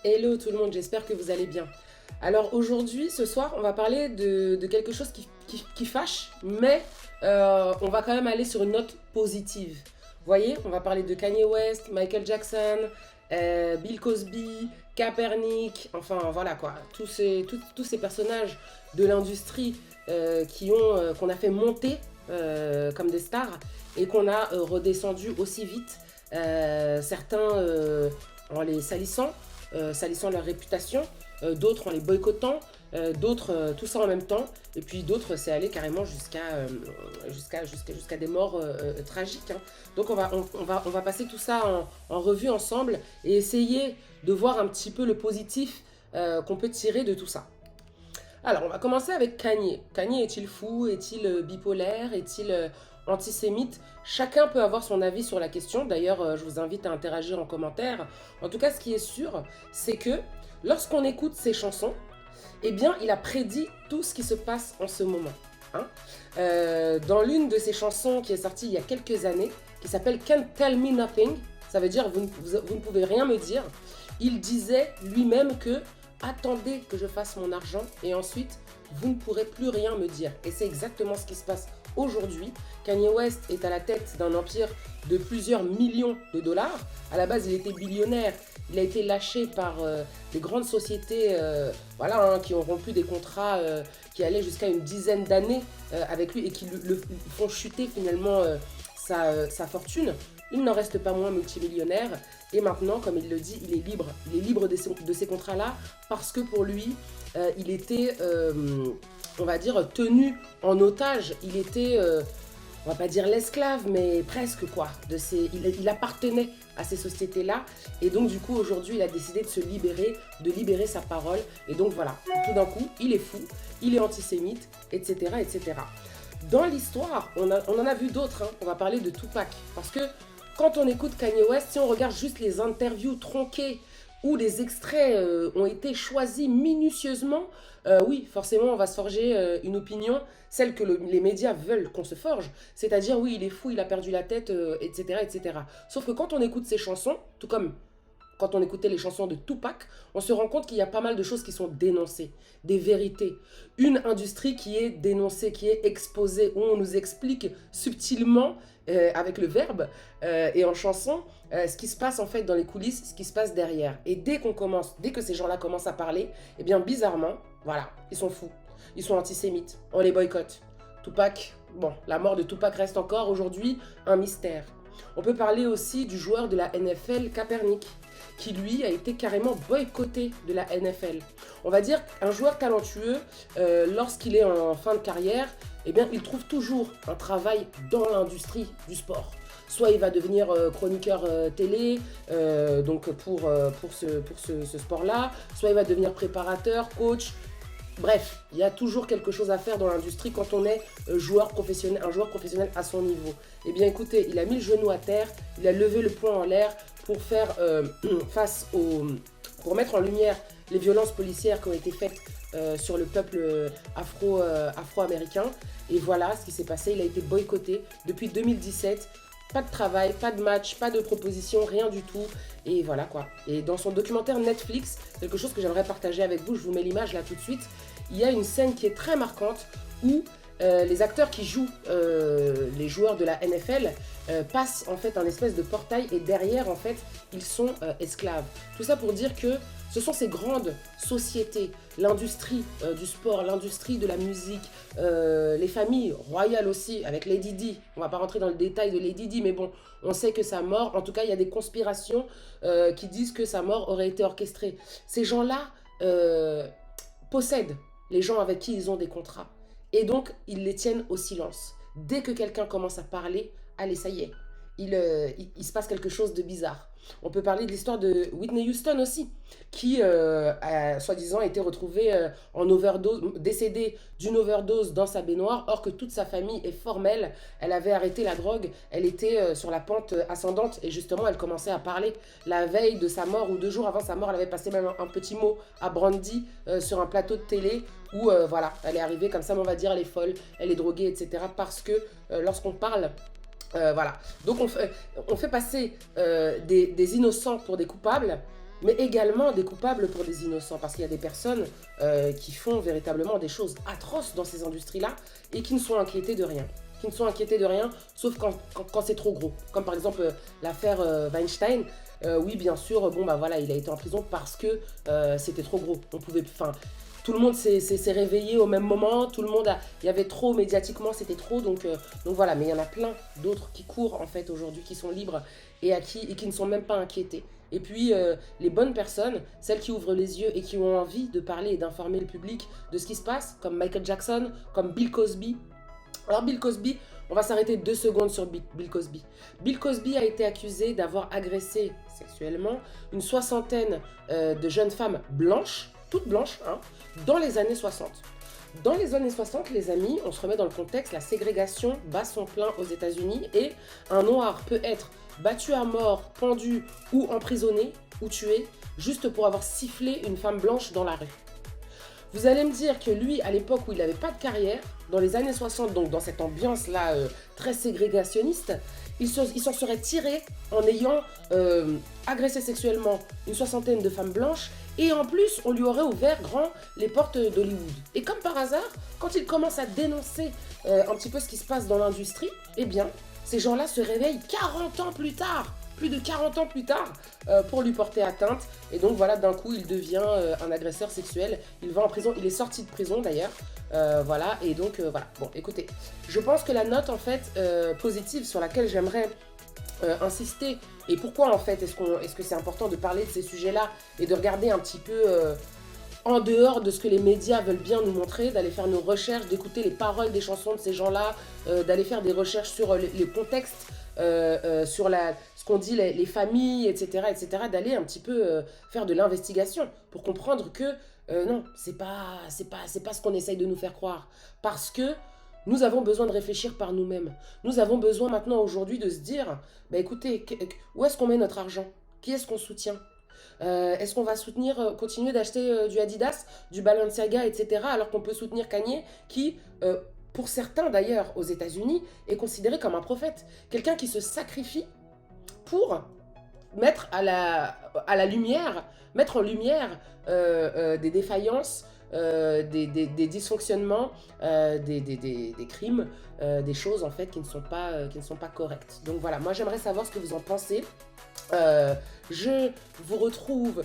Hello tout le monde, j'espère que vous allez bien. Alors aujourd'hui, ce soir, on va parler de quelque chose qui fâche, mais on va quand même aller sur une note positive. Vous voyez, on va parler de Kanye West, Michael Jackson, Bill Cosby, Kaepernick, enfin voilà quoi, tous ces personnages de l'industrie qu'on a fait monter comme des stars et qu'on a redescendu aussi vite, certains en les salissant leur réputation, d'autres en les boycottant, d'autres tout ça en même temps, et puis d'autres c'est allé carrément jusqu'à des morts tragiques, hein. Donc on va passer tout ça en revue ensemble et essayer de voir un petit peu le positif qu'on peut tirer de tout ça. Alors, on va commencer avec Kanye. Kanye est-il fou? Est-il bipolaire? Est-il antisémite? Chacun peut avoir son avis sur la question. D'ailleurs, je vous invite à interagir en commentaire. En tout cas, ce qui est sûr, c'est que lorsqu'on écoute ses chansons, eh bien, il a prédit tout ce qui se passe en ce moment, hein. Dans l'une de ses chansons qui est sortie il y a quelques années, qui s'appelle Can't Tell Me Nothing, ça veut dire vous ne pouvez rien me dire, il disait lui-même que attendez que je fasse mon argent et ensuite vous ne pourrez plus rien me dire. Et c'est exactement ce qui se passe aujourd'hui. Kanye West est à la tête d'un empire de plusieurs millions de dollars. À la base, il était billionnaire. Il a été lâché par des grandes sociétés voilà, hein, qui ont rompu des contrats qui allaient jusqu'à une dizaine d'années avec lui et qui le font chuter finalement sa fortune. Il n'en reste pas moins multimillionnaire et maintenant, comme il le dit, il est libre. Il est libre de ces contrats-là parce que pour lui, il était, on va dire, tenu en otage. Il était, on va pas dire l'esclave, mais presque quoi. Il appartenait à ces sociétés-là et donc du coup, aujourd'hui, il a décidé de se libérer, de libérer sa parole. Et donc voilà, tout d'un coup, il est fou, il est antisémite, etc., etc. Dans l'histoire, on en a vu d'autres, hein. On va parler de Tupac parce que quand on écoute Kanye West, si on regarde juste les interviews tronquées où les extraits ont été choisis minutieusement, oui, forcément, on va se forger une opinion, celle que les médias veulent qu'on se forge, c'est-à-dire, oui, il est fou, il a perdu la tête, etc., etc. Sauf que quand on écoute ses chansons, tout comme quand on écoutait les chansons de Tupac, on se rend compte qu'il y a pas mal de choses qui sont dénoncées, des vérités. Une industrie qui est dénoncée, qui est exposée, où on nous explique subtilement, avec le verbe et en chanson, ce qui se passe en fait dans les coulisses, ce qui se passe derrière. Et dès que ces gens-là commencent à parler, eh bien bizarrement, voilà, ils sont fous, ils sont antisémites, on les boycotte. Tupac, bon, la mort de Tupac reste encore aujourd'hui un mystère. On peut parler aussi du joueur de la NFL, Kaepernick, qui lui a été carrément boycotté de la NFL. On va dire un joueur talentueux, lorsqu'il est en fin de carrière, eh bien, il trouve toujours un travail dans l'industrie du sport. Soit il va devenir chroniqueur télé, donc pour ce sport-là, soit il va devenir préparateur, coach. Bref, il y a toujours quelque chose à faire dans l'industrie quand on est un joueur professionnel à son niveau. Eh bien écoutez, il a mis le genou à terre, il a levé le poing en l'air pour faire pour mettre en lumière les violences policières qui ont été faites sur le peuple afro-américain. Et voilà ce qui s'est passé, il a été boycotté depuis 2017. Pas de travail, pas de match, pas de proposition, rien du tout. Et voilà quoi. Et dans son documentaire Netflix, quelque chose que j'aimerais partager avec vous, je vous mets l'image là tout de suite, il y a une scène qui est très marquante où les acteurs qui jouent les joueurs de la NFL passent en fait un espèce de portail et derrière en fait ils sont esclaves. Tout ça pour dire que ce sont ces grandes sociétés, l'industrie du sport, l'industrie de la musique, les familles royales aussi, avec Lady Di. On va pas rentrer dans le détail de Lady Di, mais bon, on sait que sa mort, en tout cas, il y a des conspirations qui disent que sa mort aurait été orchestrée. Ces gens-là possèdent les gens avec qui ils ont des contrats. Et donc, ils les tiennent au silence. Dès que quelqu'un commence à parler, allez, ça y est, il se passe quelque chose de bizarre. On peut parler de l'histoire de Whitney Houston aussi, qui a soi-disant été retrouvée en overdose, décédée d'une overdose dans sa baignoire, or que toute sa famille est formelle. Elle avait arrêté la drogue, elle était sur la pente ascendante et justement elle commençait à parler. La veille de sa mort ou 2 jours avant sa mort, elle avait passé même un petit mot à Brandy sur un plateau de télé où voilà, elle est arrivée comme ça, mais on va dire elle est folle, elle est droguée, etc. Parce que lorsqu'on parle voilà, donc on fait passer des innocents pour des coupables mais également des coupables pour des innocents, parce qu'il y a des personnes qui font véritablement des choses atroces dans ces industries-là et qui ne sont inquiétées de rien. Qui ne sont inquiétés de rien, sauf quand c'est trop gros. Comme par exemple l'affaire Weinstein. Oui, bien sûr, bon bah voilà, il a été en prison parce que c'était trop gros. On pouvait, enfin, tout le monde s'est réveillé au même moment, tout le monde il y avait trop médiatiquement, c'était trop, donc voilà. Mais il y en a plein d'autres qui courent en fait aujourd'hui, qui sont libres et qui ne sont même pas inquiétés. Et puis les bonnes personnes, celles qui ouvrent les yeux et qui ont envie de parler et d'informer le public de ce qui se passe, comme Michael Jackson, comme Bill Cosby. Alors Bill Cosby, on va s'arrêter 2 secondes sur Bill Cosby. Bill Cosby a été accusé d'avoir agressé sexuellement une soixantaine de jeunes femmes blanches, toutes blanches, hein, dans les années 60. Dans les années 60, les amis, on se remet dans le contexte, la ségrégation bat son plein aux États-Unis et un noir peut être battu à mort, pendu ou emprisonné ou tué juste pour avoir sifflé une femme blanche dans la rue. Vous allez me dire que lui, à l'époque où il n'avait pas de carrière, dans les années 60, donc dans cette ambiance-là très ségrégationniste, il s'en serait tiré en ayant agressé sexuellement une soixantaine de femmes blanches et en plus, on lui aurait ouvert grand les portes d'Hollywood. Et comme par hasard, quand il commence à dénoncer un petit peu ce qui se passe dans l'industrie, eh bien, ces gens-là se réveillent 40 ans plus tard, plus de 40 ans plus tard, pour lui porter atteinte. Et donc voilà, d'un coup, il devient un agresseur sexuel. Il va en prison, il est sorti de prison d'ailleurs. Voilà, et donc voilà. Bon, écoutez, je pense que la note en fait positive sur laquelle j'aimerais insister, et pourquoi en fait est-ce que c'est important de parler de ces sujets-là et de regarder un petit peu en dehors de ce que les médias veulent bien nous montrer, d'aller faire nos recherches, d'écouter les paroles des chansons de ces gens-là, d'aller faire des recherches sur les contextes, sur ce qu'on dit, les familles, etc., d'aller un petit peu faire de l'investigation pour comprendre que non, c'est pas ce qu'on essaye de nous faire croire. Parce que nous avons besoin de réfléchir par nous-mêmes. Nous avons besoin maintenant aujourd'hui de se dire, bah écoutez, où est-ce qu'on met notre argent? Qui est-ce qu'on soutient? Est-ce qu'on va soutenir, continuer d'acheter du Adidas, du Balenciaga, etc. alors qu'on peut soutenir Kanye qui, pour certains d'ailleurs aux États-Unis, est considéré comme un prophète. Quelqu'un qui se sacrifie pour mettre à la lumière, mettre en lumière des défaillances, des dysfonctionnements, des crimes, des choses en fait qui ne sont pas correctes. Donc voilà, moi j'aimerais savoir ce que vous en pensez. Je vous retrouve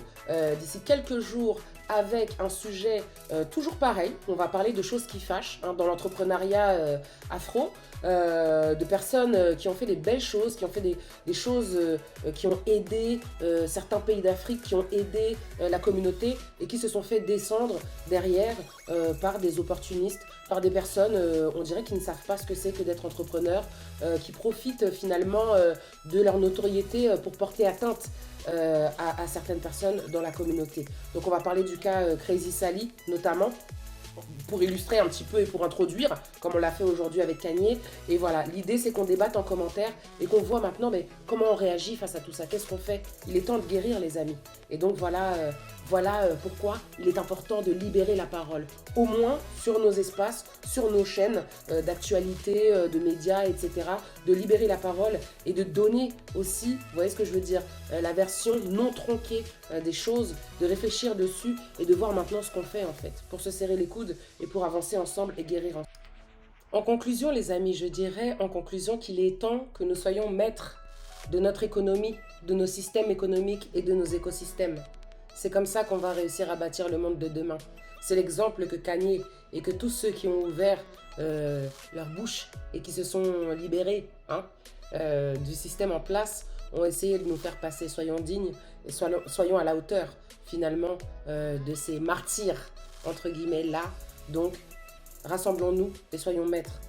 d'ici quelques jours avec un sujet toujours pareil. On va parler de choses qui fâchent hein, dans l'entrepreneuriat afro, de personnes qui ont fait des belles choses, qui ont fait des choses qui ont aidé certains pays d'Afrique, qui ont aidé la communauté et qui se sont fait descendre derrière par des opportunistes, par des personnes, on dirait, qui ne savent pas ce que c'est que d'être entrepreneur, qui profitent finalement de leur notoriété pour porter atteinte à certaines personnes dans la communauté. Donc on va parler du cas Crazy Sally notamment, pour illustrer un petit peu et pour introduire, comme on l'a fait aujourd'hui avec Kanye. Et voilà, l'idée c'est qu'on débatte en commentaire et qu'on voit maintenant mais comment on réagit face à tout ça, qu'est-ce qu'on fait. Il est temps de guérir les amis. Et donc voilà, pourquoi il est important de libérer la parole, au moins sur nos espaces, sur nos chaînes d'actualité, de médias, etc. De libérer la parole et de donner aussi, vous voyez ce que je veux dire, la version non tronquée des choses, de réfléchir dessus et de voir maintenant ce qu'on fait en fait, pour se serrer les coudes et pour avancer ensemble et guérir ensemble. En conclusion les amis, je dirais en conclusion qu'il est temps que nous soyons maîtres de notre économie, de nos systèmes économiques et de nos écosystèmes. C'est comme ça qu'on va réussir à bâtir le monde de demain. C'est l'exemple que Kanye et que tous ceux qui ont ouvert leur bouche et qui se sont libérés du système en place ont essayé de nous faire passer. Soyons dignes et soyons à la hauteur finalement de ces martyrs entre guillemets là. Donc rassemblons-nous et soyons maîtres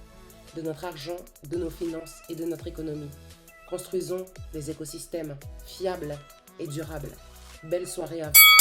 de notre argent, de nos finances et de notre économie. Construisons des écosystèmes fiables et durables. Belle soirée à vous.